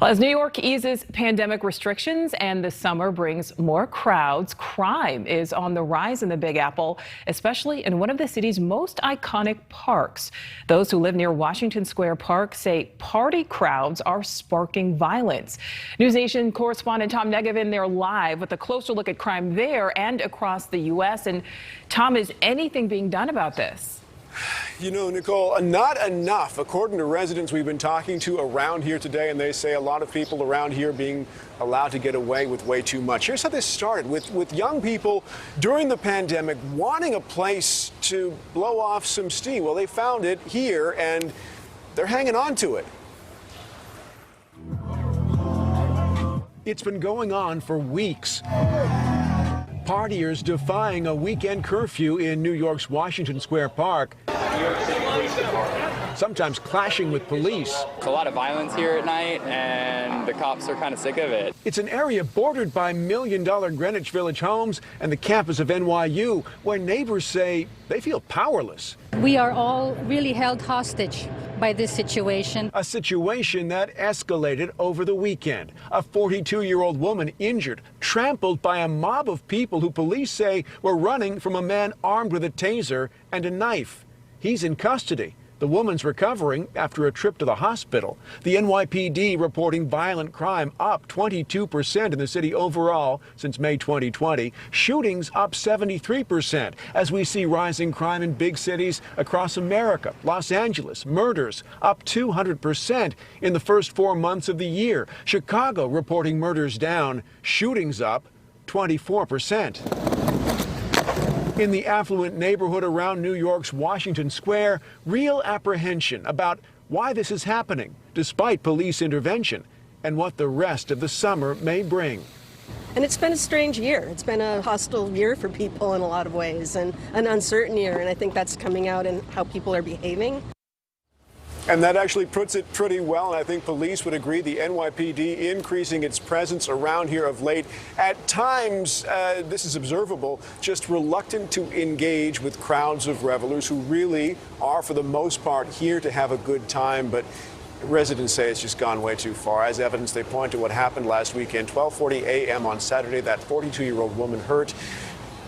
Well, as New York eases pandemic restrictions and the summer brings more crowds, crime is on the rise in the Big Apple, especially in one of the city's most iconic parks. Those who live near Washington Square Park say party crowds are sparking violence. NewsNation correspondent Tom Negevin there live with a closer look at crime there and across the U.S. And Tom, is anything being done about this? You know, Nicole, not enough, according to residents we've been talking to around here today, and they say a lot of people around here being allowed to get away with way too much. Here's how this started with young people during the pandemic wanting a place to blow off some steam. Well, they found it here, and they're hanging on to it. It's been going on for weeks. Partiers defying a weekend curfew in New York's Washington Square Park, sometimes clashing with police. There's a lot of violence here at night, and the cops are kind of sick of it. It's an area bordered by million-dollar Greenwich Village homes and the campus of NYU, where neighbors say they feel powerless. We are all really held hostage by this situation. A situation that escalated over the weekend. A 42-year-old woman injured, trampled by a mob of people who police say were running from a man armed with a taser and a knife. He's in custody. The woman's recovering after a trip to the hospital. The NYPD reporting violent crime up 22% in the city overall since May 2020. Shootings up 73% as we see rising crime in big cities across America. Los Angeles, murders up 200% in the first 4 months of the year. Chicago reporting murders down, shootings up 24%. In the affluent neighborhood around New York's Washington Square, real apprehension about why this is happening, despite police intervention, and what the rest of the summer may bring. And it's been a strange year. It's been a hostile year for people in a lot of ways, and an uncertain year, and I think that's coming out in how people are behaving. And that actually puts it pretty well, and I think police would agree. The NYPD increasing its presence around here of late. At times, this is observable, just reluctant to engage with crowds of revelers who really are, for the most part, here to have a good time. But residents say it's just gone way too far. As evidence, they point to what happened last weekend, 12:40 a.m. on Saturday. That 42-year-old woman hurt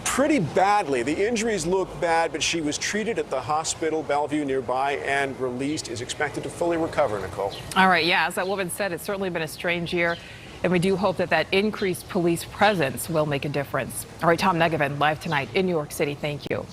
pretty badly. The injuries look bad, but she was treated at the hospital, Bellevue nearby, and released, is expected to fully recover, Nicole. All right, yeah, as that woman said, it's certainly been a strange year, and we do hope that that increased police presence will make a difference. All right, Tom Negevin, live tonight in New York City. Thank you.